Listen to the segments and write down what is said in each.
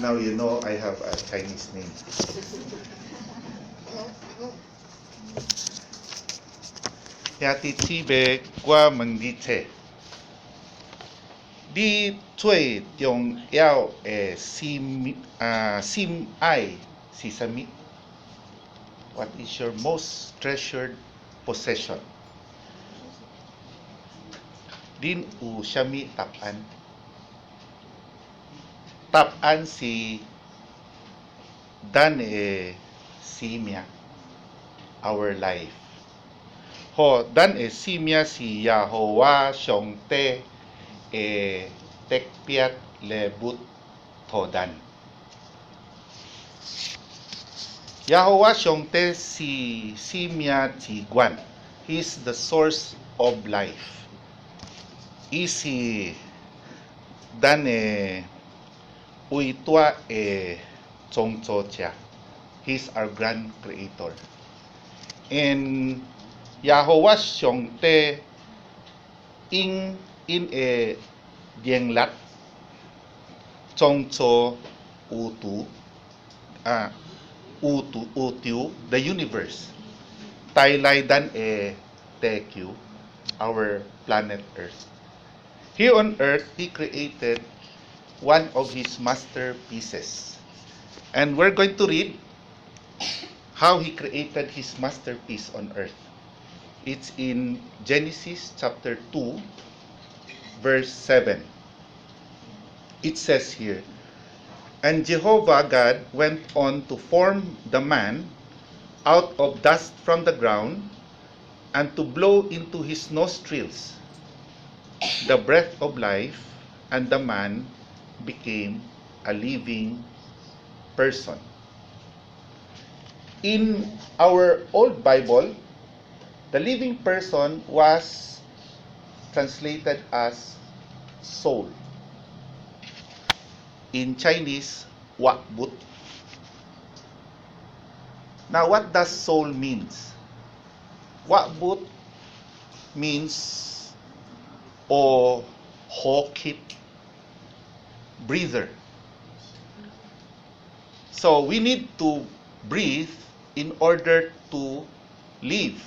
Now you know I have a Chinese name. Yati Tibe Gua Mengite. Di 最重要的心爱是什么? What is your most treasured possession? Din u siyami tapan. Tapan si dan simya, our life. Ho dan simya si Yahowa Syongte tekpiat lebut todan. Yahowa Syongte si simya ti Guan. He is the source of life. Isi dan uitwa chongchocha. He's our grand creator. And Yahowa Syongte in dienglat chongcho utu the universe. Tailay dan teku, our planet Earth. Here on Earth, He created one of His masterpieces. And we're going to read how He created His masterpiece on Earth. It's in Genesis chapter 2, verse 7. It says here, "And Jehovah God went on to form the man out of dust from the ground, and to blow into his nostrils the breath of life, and the man became a living person." In our old Bible, the living person was translated as soul. In Chinese, wakbut. Now, what does soul means? Wakbut means hokip, breather. So we need to breathe in order to live.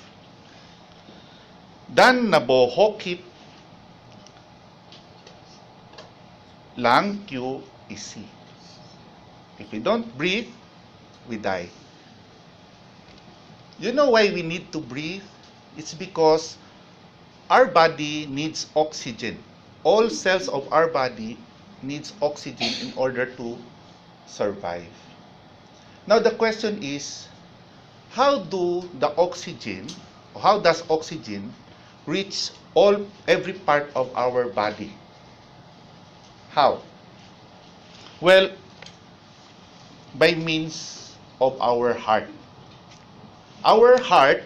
Dan nabohokip lang kyu isi. If we don't breathe, we die. You know why we need to breathe? It's because our body needs oxygen. All cells of our body needs oxygen in order to survive. Now the question is, how does oxygen reach every part of our body? How? Well, by means of our heart. Our heart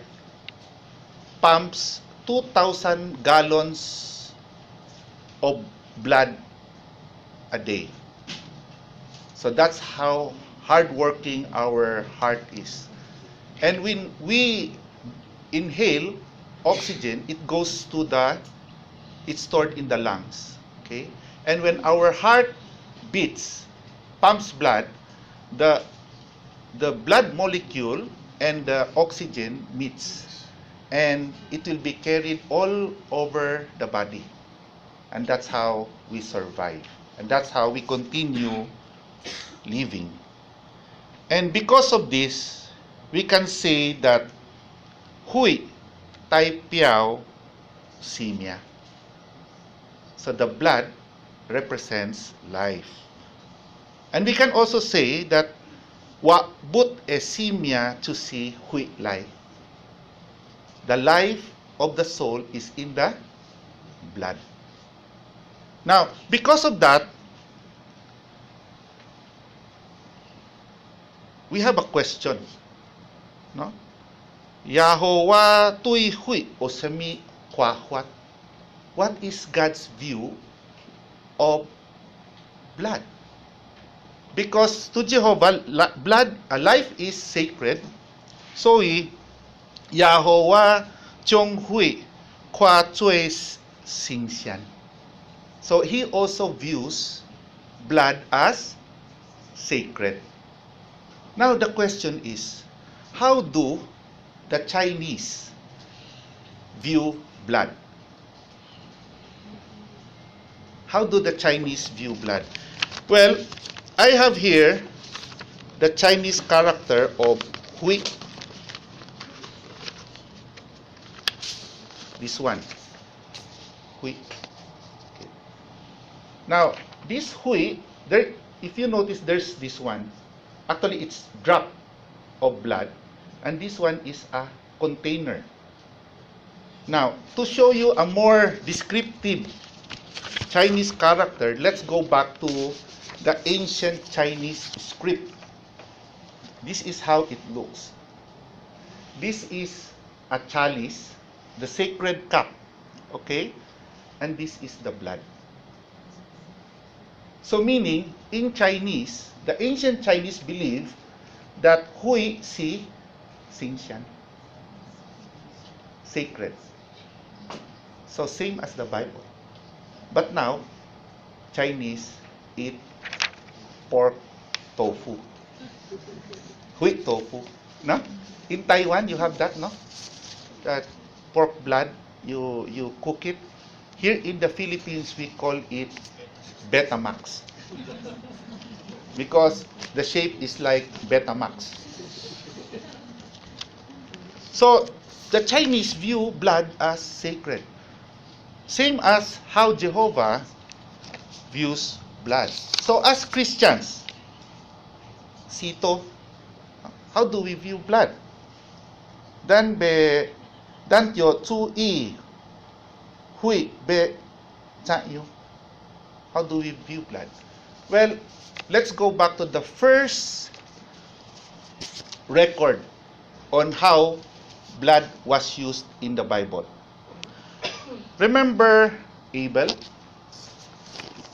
pumps 2,000 gallons of blood a day. So that's how hardworking our heart is. And when we inhale oxygen, it's stored in the lungs. Okay? And when our heart beats, pumps blood, the blood molecule and the oxygen meets, and it will be carried all over the body. And that's how we survive. And that's how we continue living. And because of this, we can say that Hui Tai Piao Simya. So the blood represents life. And we can also say that Wa but simya to si hui life. The life of the soul is in the blood. Now, because of that, we have a question. No? Yahowa tui hui o sami kwahwat. What is God's view of blood? Because to Jehovah, life is sacred. So Yahowa chong hui kwa chui xingxian. So He also views blood as sacred. Now the question is, how do the Chinese view blood? How do the Chinese view blood? Well, I have here the Chinese character of Hui. This one. Hui. Okay. Now, this Hui, there, if you notice, there's this one. Actually, it's drop of blood. And this one is a container. Now, to show you a more descriptive Chinese character, let's go back to the ancient Chinese script. This is how it looks. This is a chalice, the sacred cup, okay? And this is the blood. So meaning, in Chinese, the ancient Chinese believe that Hui Si Xingxian, sacred. So same as the Bible. But now, Chinese eat pork tofu. Hui tofu. No? In Taiwan, you have that, no? That pork blood, you cook it. Here in the Philippines, we call it Betamax. Because the shape is like Betamax. So, the Chinese view blood as sacred. Same as how Jehovah views blood. So, as Christians, Sito, how do we view blood? Dan be dan yo zu yi hui be cha yu. How do we view blood? Well, let's go back to the first record on how blood was used in the Bible. Remember Abel?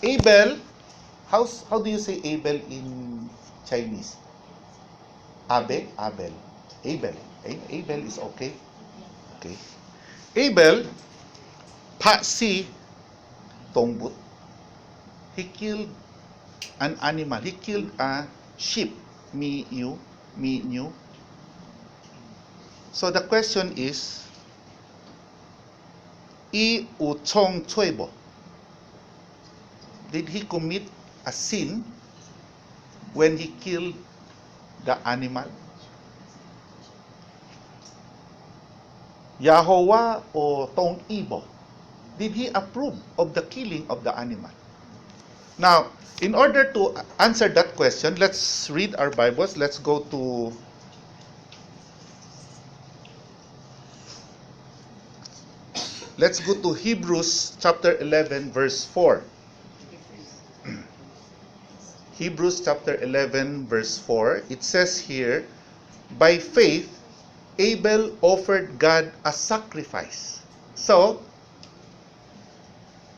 Abel, how do you say Abel in Chinese? Abel. Abel is okay. Okay. Abel, pa si tongbut. He killed an animal. He killed a sheep. Mi yu. So the question is, I u chong chuebo. Did he commit a sin when he killed the animal? Yahweh o Tong Ibo, did he approve of the killing of the animal? Now, in order to answer that question, let's read our Bibles. Let's go to Hebrews chapter 11 verse 4. Hebrews chapter 11 verse 4. It says here, by faith Abel offered God a sacrifice. So,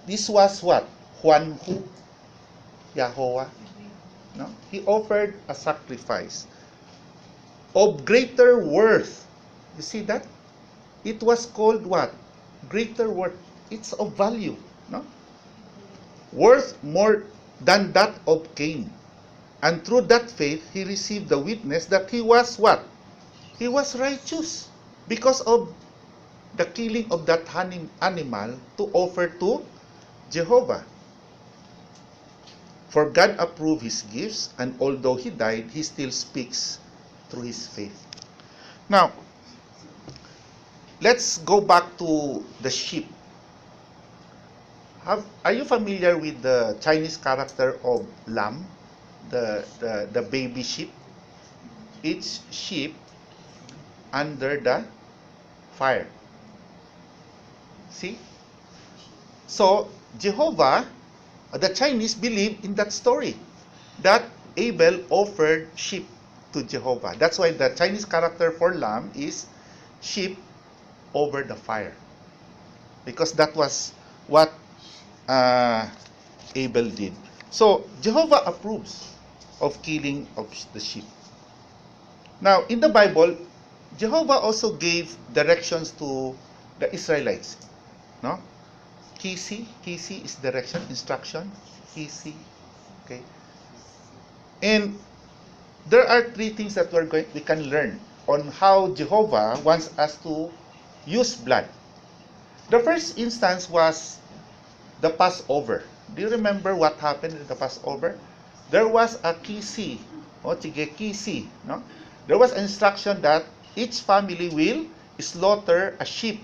this was what? Huan Hu, Yahweh. No? He offered a sacrifice of greater worth. You see that? It was called what? Greater worth. It's of value. No? Worth more than that of Cain. And through that faith, he received the witness that he was what? He was righteous because of the killing of that animal to offer to Jehovah. For God approved his gifts, and although he died, he still speaks through his faith. Now, let's go back to the sheep. Are you familiar with the Chinese character of lamb, the baby sheep? Each sheep under the fire. See? So, Jehovah, the Chinese believe in that story, that Abel offered sheep to Jehovah. That's why the Chinese character for lamb is sheep over the fire. Because that was what Abel did. So, Jehovah approves of killing of the sheep. Now, in the Bible, Jehovah also gave directions to the Israelites. No? Kisi is direction, instruction. Kisi. Okay. And there are three things that we can learn on how Jehovah wants us to use blood. The first instance was the Passover. Do you remember what happened in the Passover? There was a kisi, o tige kisi, no? There was an instruction that each family will slaughter a sheep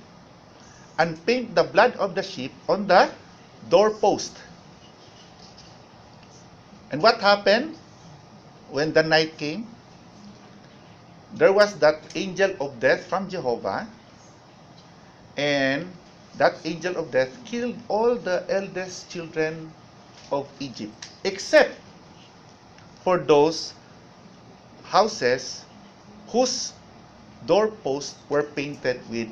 and paint the blood of the sheep on the doorpost. And what happened when the night came? There was that angel of death from Jehovah, and that angel of death killed all the eldest children of Egypt, except for those houses whose doorposts were painted with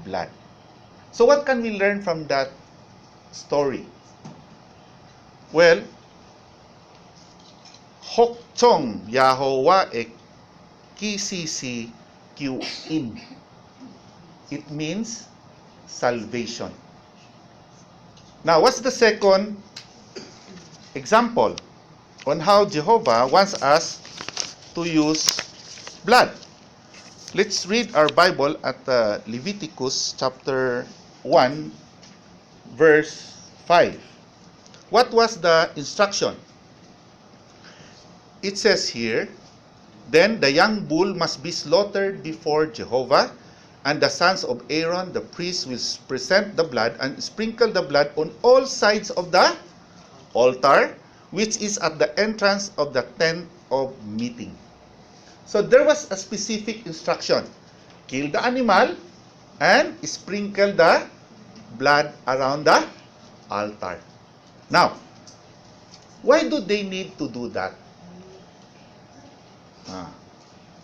blood. So what can we learn from that story? Well, Hokchong Yahowa e Kisisi Kyuin. It means salvation. Now, what's the second example on how Jehovah wants us to use blood? Let's read our Bible at Leviticus chapter 1, verse 5. What was the instruction? It says here, "Then the young bull must be slaughtered before Jehovah, and the sons of Aaron, the priest, will present the blood and sprinkle the blood on all sides of the altar, which is at the entrance of the tent of meeting." So there was a specific instruction. Kill the animal and sprinkle the blood around the altar. Now, why do they need to do that?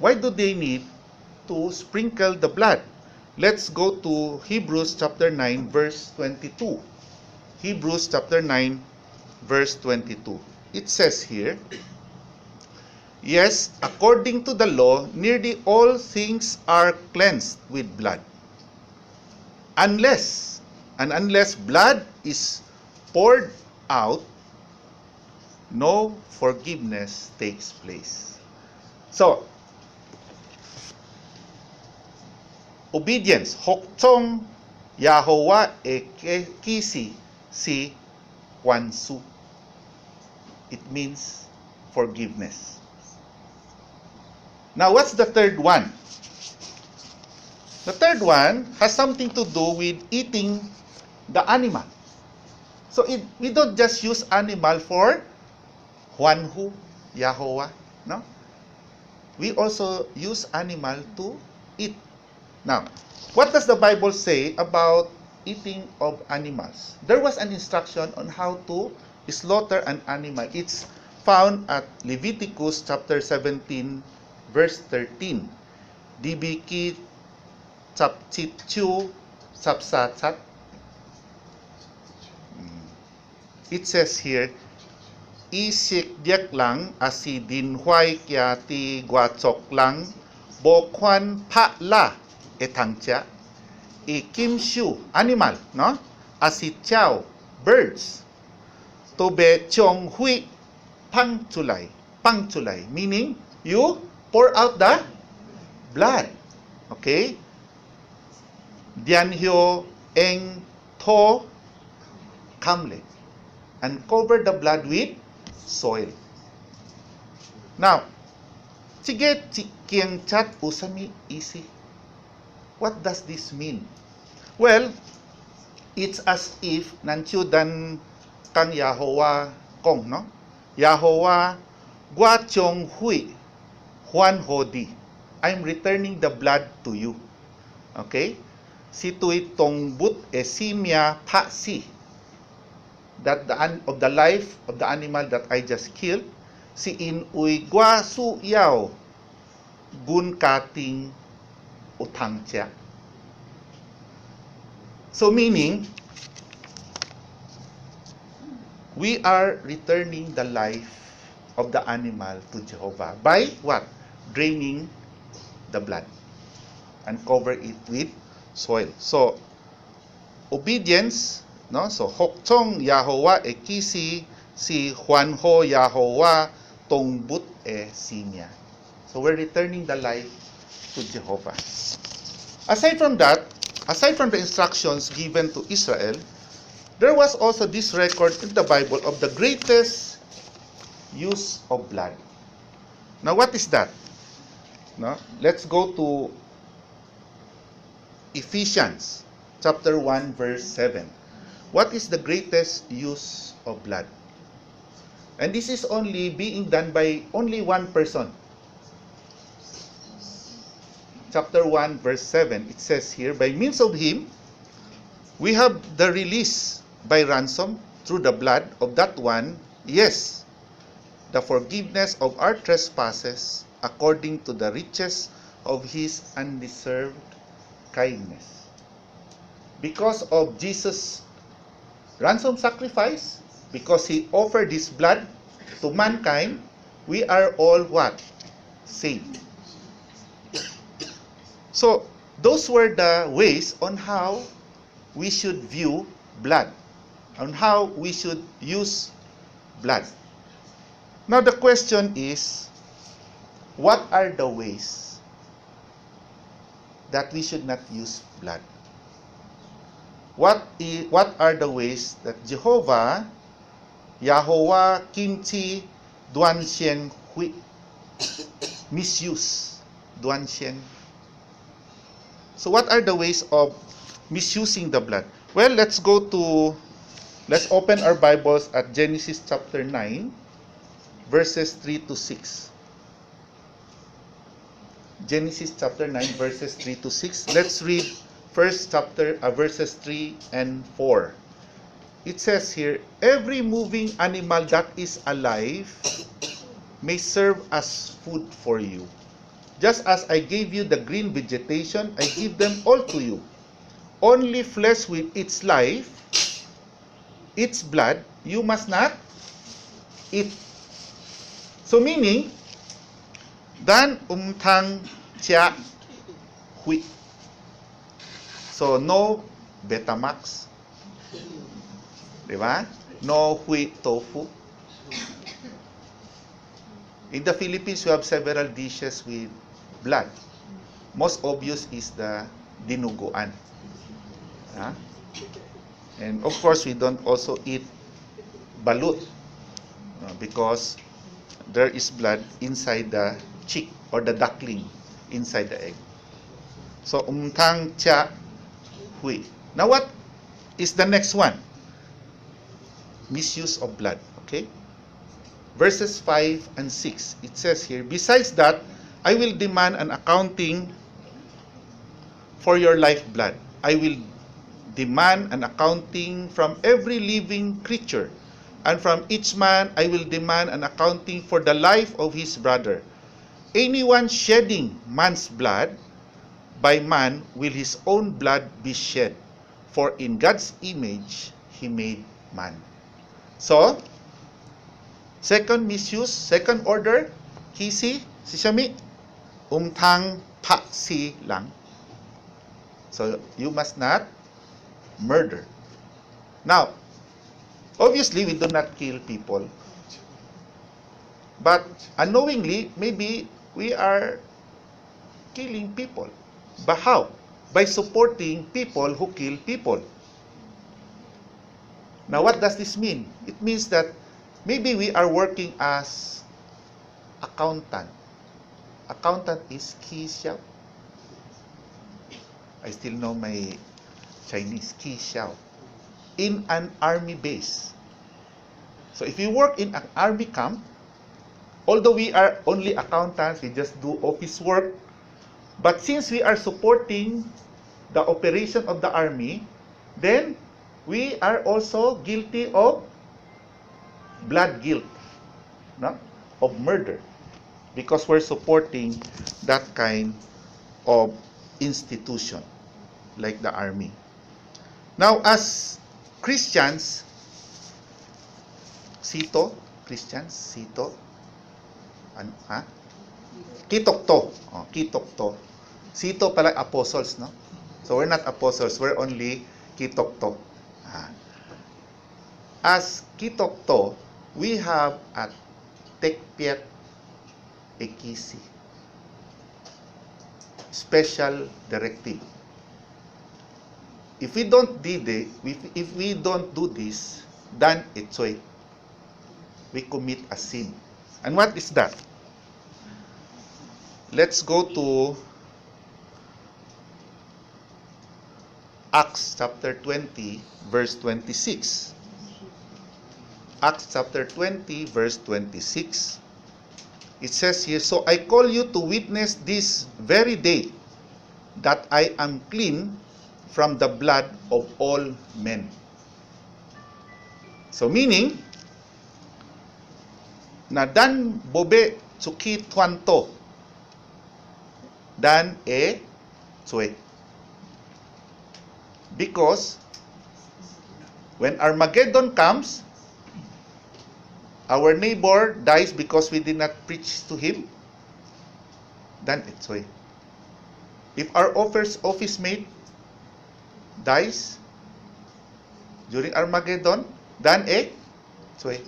Why do they need to sprinkle the blood? Let's go to Hebrews chapter 9, verse 22. Hebrews chapter 9, verse 22. It says here, "Yes, according to the law, nearly all things are cleansed with blood. Unless blood is poured out, no forgiveness takes place." So, obedience, Hokchong Yahowa e Kisi si Kwansu. It means forgiveness. Now, what's the third one? The third one has something to do with eating the animal. So, we don't just use animal for Huanhu, Yahowa, no? We also use animal to eat. Now, what does the Bible say about eating of animals? There was an instruction on how to slaughter an animal. It's found at Leviticus chapter 17, verse 13. Dibiki chapchichu chapsatsat. It says here, "Isik diak lang asi dinhuay kya ti guachok lang bokwan pa la etangcha ikimshu animal, no? Asi chow birds tobe chong hui pangchulay, meaning you pour out the blood. Okay? Dianhyo eng to kamle, and cover the blood with soil. Now, sige kiang chat usami isi. What does this mean? Well, it's as if nanchudan kang Yahowa kong, no? Yahowa gua chong hui huan hodi. I'm returning the blood to you. Okay? Situi tongbut esimya pa si. That of the life of the animal that I just killed, si in uy gua su yao gun kating utang tia. So meaning, we are returning the life of the animal to Jehovah by what? Draining the blood and cover it with soil. So, obedience, no? So, Hokchong Yahowa ekisi si Juanho Yahowa tongbut e sinya. So we're returning the life to Jehovah. Aside from that, aside from the instructions given to Israel, there was also this record in the Bible of the greatest use of blood. Now what is that? No? Let's go to Ephesians chapter 1 verse 7. What is the greatest use of blood? And this is only being done by only one person. Chapter 1 verse 7, it says here, by means of him, we have the release by ransom through the blood of that one, yes, the forgiveness of our trespasses according to the riches of his undeserved kindness. Because of Jesus' ransom sacrifice, because he offered his blood to mankind, we are all what? Saved. So, those were the ways on how we should view blood, on how we should use blood. Now, the question is, what are the ways that we should not use blood? What are the ways that Jehovah, Yahweh, Kimchi, Duan Xian Hui, misuse Duan Xian? So what are the ways of misusing the blood? Well, let's open our Bibles at Genesis chapter 9, verses 3 to 6. Genesis chapter 9, verses 3 to 6. Let's read first verses 3 and 4. It says here, every moving animal that is alive may serve as food for you. Just as I gave you the green vegetation, I give them all to you. Only flesh with its life, its blood, you must not eat. So meaning, dan umtang tia hui. So no Betamax. Diba? No hui tofu. In the Philippines, we have several dishes with blood. Most obvious is the dinuguan. And of course, we don't also eat balut because there is blood inside the chick or the duckling inside the egg. So, umtang tia hui. Now, what is the next one? Misuse of blood. Okay? Verses 5 and 6. It says here, besides that, I will demand an accounting for your lifeblood. I will demand an accounting from every living creature. And from each man, I will demand an accounting for the life of his brother. Anyone shedding man's blood, by man will his own blood be shed. For in God's image, he made man. So, second misuse, second order, kisi, si Shami, umtang pa si lang. So, you must not murder. Now, obviously, we do not kill people. But unknowingly, maybe we are killing people. But how? By supporting people who kill people. Now, what does this mean? It means that maybe we are working as accountant. Accountant is Ki Xiao. I still know my Chinese, Ki Xiao. In an army base. So if you work in an army camp, although we are only accountants, we just do office work, but since we are supporting the operation of the army, then we are also guilty of blood guilt, no? Of murder, because we're supporting that kind of institution, like the army. Now, as Christians, Kitokto. Kitokto. Sito pala apostles, no? So we're not apostles, we're only Kitokto. As Kitokto, we have a tekpiet ekisi. Special directive. If we don't do this, then itsoy. We commit a sin. And what is that? Let's go to Acts chapter 20, verse 26. Acts chapter 20, verse 26. It says here, "So I call you to witness this very day that I am clean from the blood of all men." So meaning, na dan bobe tsuki tuanto, dan tsue. Because when Armageddon comes, our neighbor dies because we did not preach to him, then it's way. If our office mate dies during Armageddon, then it's way.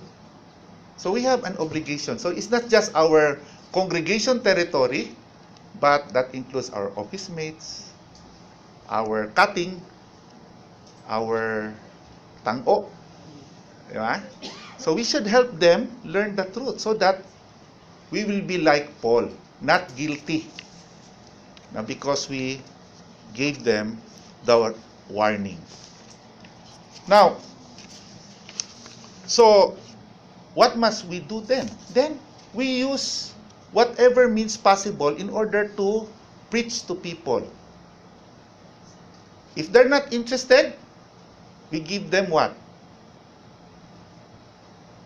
So we have an obligation. So it's not just our congregation territory, but that includes our office mates, our cutting, our tango. Diba? So we should help them learn the truth so that we will be like Paul, not guilty. Now, because we gave them the warning. Now, so what must we do then? Then we use whatever means possible in order to preach to people. If they're not interested, we give them what?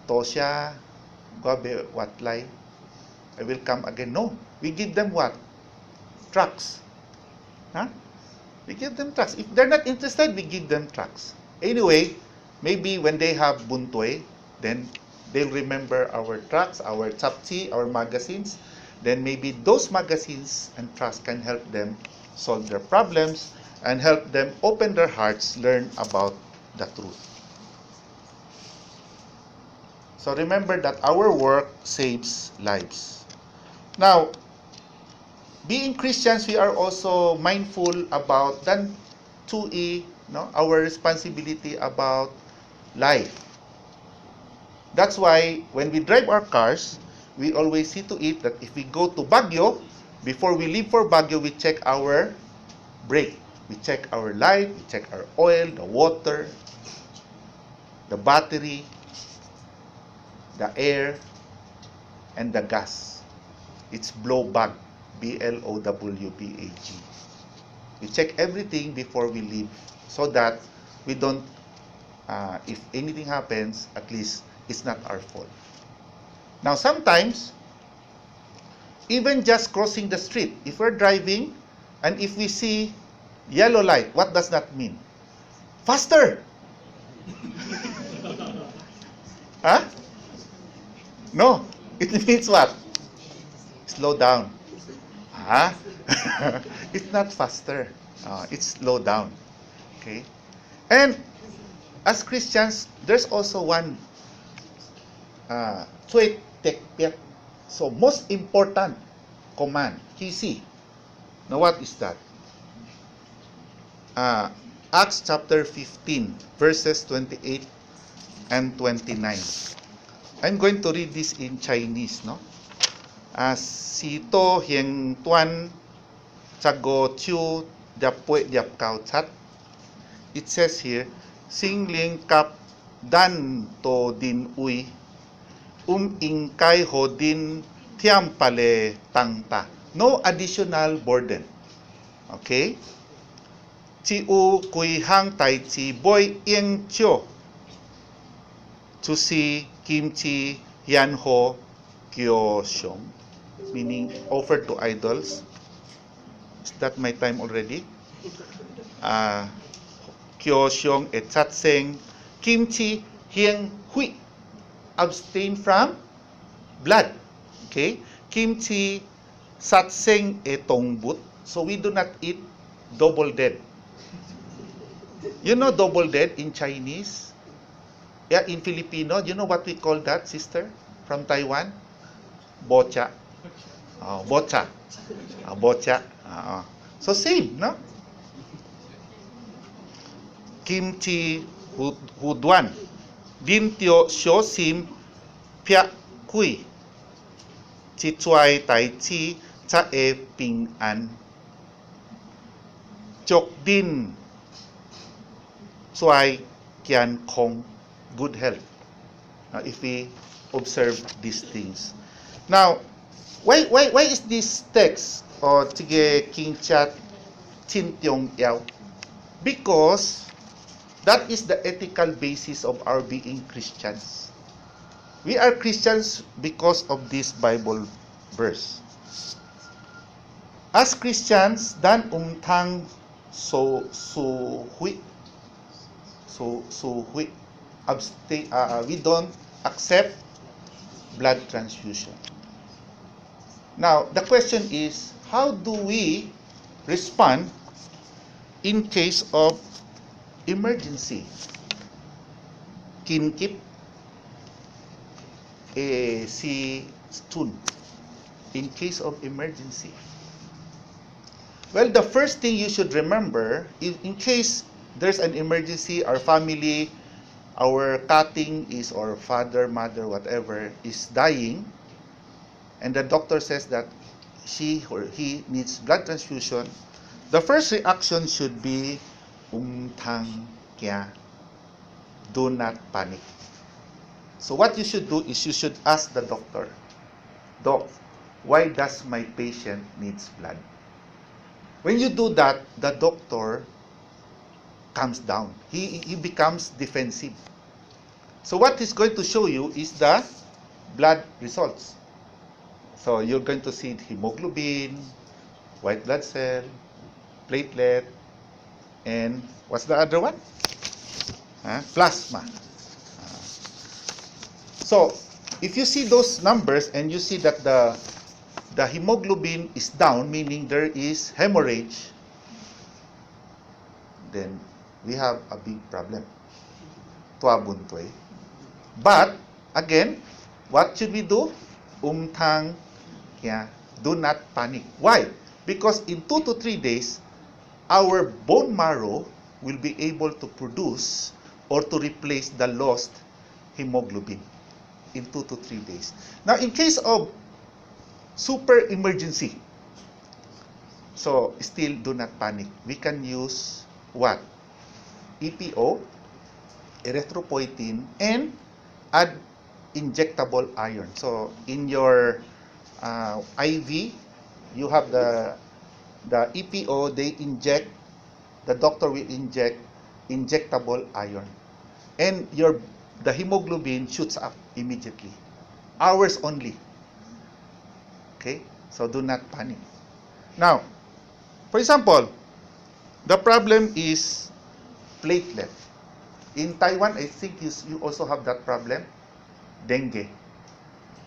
Tosya, Gobe, Watlay, I will come again. No. We give them what? Trucks. Huh? We give them trucks. If they're not interested, we give them trucks. Anyway, maybe when they have buntoy, then they'll remember our trucks, our chapchi, our magazines. Then maybe those magazines and trucks can help them solve their problems and help them open their hearts, learn about the truth. So remember that our work saves lives. Now, being Christians, we are also mindful about our responsibility about life. That's why when we drive our cars, we always see to it that if we go to Baguio, before we leave for Baguio, we check our brake. We check our light, we check our oil, the water, the battery, the air, and the gas. It's blowbag, B-L-O-W-B-A-G. We check everything before we leave so that we don't, if anything happens, at least it's not our fault. Now sometimes, even just crossing the street, if we're driving and if we see yellow light, what does that mean? Faster! Huh? No, it means what? Slow down. Huh? It's not faster. It's slow down. Okay? And as Christians, there's also one Tsui Tekpiet. So most important command, Kisi. Now what is that? Acts chapter 15, verses 28 and 29. I'm going to read this in Chinese, no? Sito hieng tuan chago chu diap pue diap kao chat. It says here, Sing ling kap dan to din ui ing kai ho din tiam pale tangta. No additional burden. Okay? Chi u kui hang tai chi boy ing chio. To see kimchi yan ho kyo shong, meaning offered to idols. Is that my time already? Kyo shong et satseng kimchi hieng hui, abstain from blood. Okay? Kimchi satseng etongbut. So we do not eat double dead. You know double dead in Chinese? Yeah, in Filipino, you know what we call that, sister, from Taiwan? Bocha. Bocha. Bocha. So same, no? Kimchi hudwan. Dintyo syo sim pya kui. Chi chuai tai chi cha e ping an. Chok din chuai kian kong, good health. If we observe these things. Now, why is this text or sige King Chat Chin Tiong Yao? Because that is the ethical basis of our being Christians. We are Christians because of this Bible verse. As Christians, dan umtang so hui abstain, we don't accept blood transfusion. Now, the question is, how do we respond in case of emergency? Kinkip si Stun in case of emergency. Well, the first thing you should remember, in case there's an emergency, our family, our cutting is, or father, mother, whatever, is dying, and the doctor says that she or he needs blood transfusion, the first reaction should be umtang kya, do not panic. So what you should do is you should ask the doctor, Doc, why does my patient needs blood? When you do that, the doctor comes down. He becomes defensive. So what he's going to show you is the blood results. So you're going to see hemoglobin, white blood cell, platelet, and what's the other one? Plasma. So if you see those numbers and you see that the hemoglobin is down, meaning there is hemorrhage, then we have a big problem. Tuabuntoy. But again, what should we do? Umtang kya, do not panic. Why? Because in 2 to 3 days, our bone marrow will be able to produce or to replace the lost hemoglobin in 2 to 3 days. Now, in case of super emergency, so still do not panic. We can use what? EPO, erythropoietin, and add injectable iron. So in your IV, you have the EPO, they inject, the doctor will inject injectable iron. And the hemoglobin shoots up immediately. Hours only. Okay? So do not panic. Now, for example, the problem is platelet. In Taiwan, I think you also have that problem. Dengue.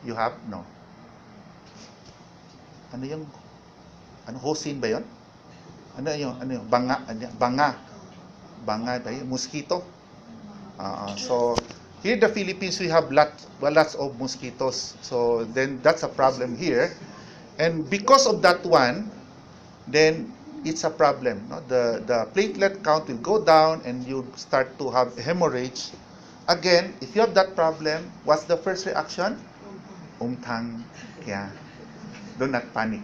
You have? No. Ano yung, hosin ba yun? Ano yung, banga ba yun? Mosquito. So, here in the Philippines, we have lots of mosquitoes. So, then that's a problem here. And because of that one, then it's a problem. No? The platelet count will go down and you start to have hemorrhage. Again, if you have that problem, what's the first reaction? Umtang kya. Do not panic.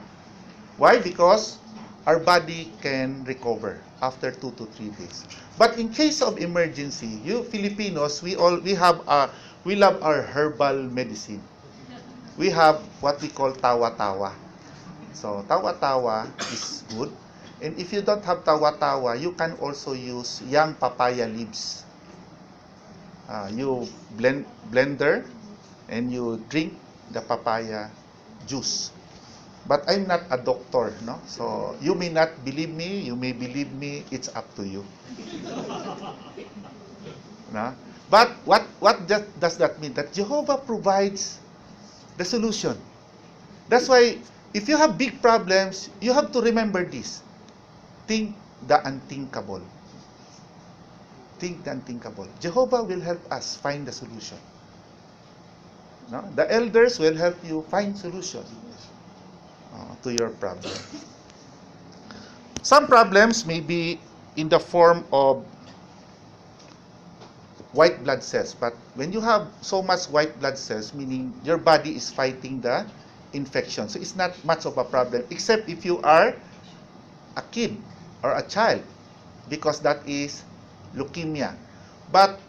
Why? Because our body can recover after 2 to 3 days. But in case of emergency, you Filipinos, we love our herbal medicine. We have what we call tawa-tawa. So tawa-tawa is good. And if you don't have tawa-tawa, you can also use young papaya leaves. You blender and you drink the papaya juice. But I'm not a doctor, no? So you may not believe me, you may believe me, it's up to you. No? But what does that mean? That Jehovah provides the solution. That's why if you have big problems, you have to remember this. Think the unthinkable. Think the unthinkable. Jehovah will help us find the solution. No? The elders will help you find solution to your problem. Some problems may be in the form of white blood cells, but when you have so much white blood cells, meaning your body is fighting the infection, so it's not much of a problem, except if you are a kid or a child, because that is leukemia. But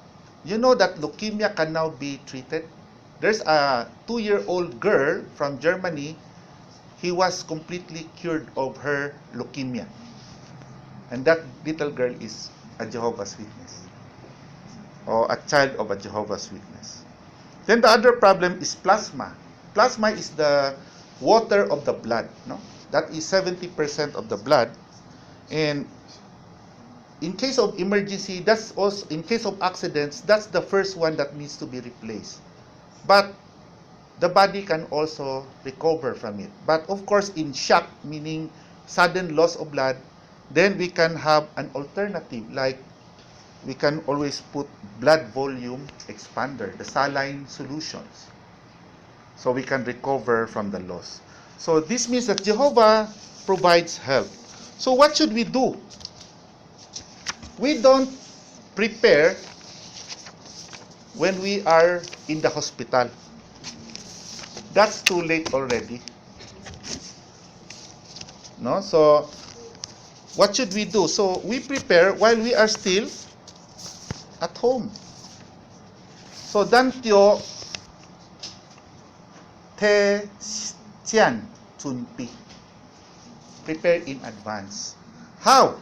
you know that leukemia can now be treated. There's a 2-year-old girl from Germany. He was completely cured of her leukemia. And that little girl is a Jehovah's Witness, or a child of a Jehovah's Witness. Then the other problem is plasma. Plasma is the water of the blood. No? That is 70% of the blood. And in case of emergency, that's also, in case of accidents, that's the first one that needs to be replaced. But the body can also recover from it. But of course, in shock, meaning sudden loss of blood, then we can have an alternative, like we can always put blood volume expander, the saline solutions, so we can recover from the loss. So this means that Jehovah provides help. So what should we do? We don't prepare when we are in the hospital. That's too late already. No? So what should we do? So we prepare while we are still at home. So dantyo te xian chunpi. Prepare in advance. How?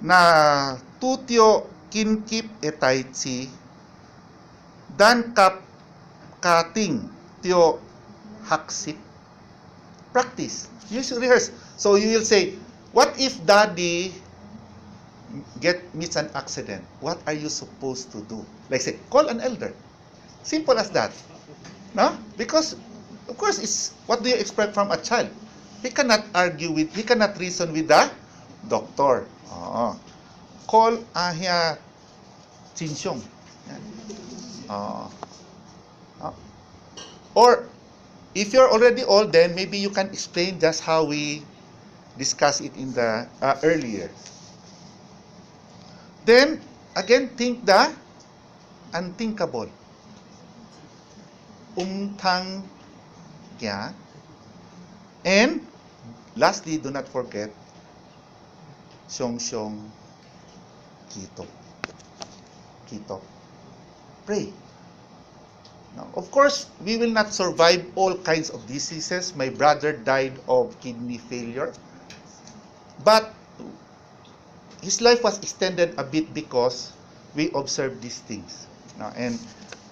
Na tutyo kinkip etay chi dan kap kating tyo haksip. Practice. You should rehearse. So you will say, what if daddy meets an accident? What are you supposed to do? Like say, call an elder. Simple as that. No? Because, of course, it's what do you expect from a child? He cannot reason with the doctor. Oh. Call ahya chinsyong. Oh. Oh. Or, if you're already old, then maybe you can explain just how we discussed it in the earlier. Then, again, think the unthinkable. Umtang kya. And, lastly, do not forget, Xiong Kito. Kito. Pray. Now, of course, we will not survive all kinds of diseases. My brother died of kidney failure. But his life was extended a bit because we observed these things. Now, and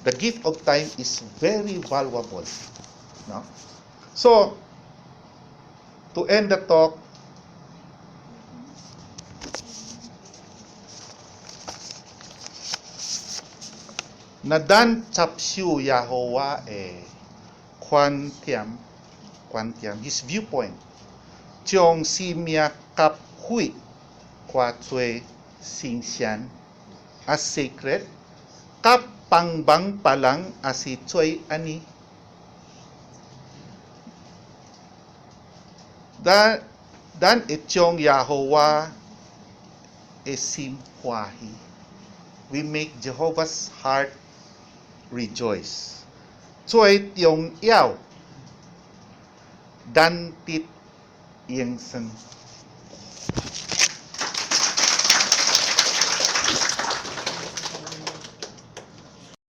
the gift of time is very valuable. No? So, to end the talk, nadan chapsyu Yahowa kwantiam, his viewpoint, Tiong simya kap hui kwa tsui xingxian as sacred, kap pangbang palang as si tsui ani. Dan ityong Yahowa esim huahi. We make Jehovah's heart rejoice. Tsui tiong yao dan tit yang seng.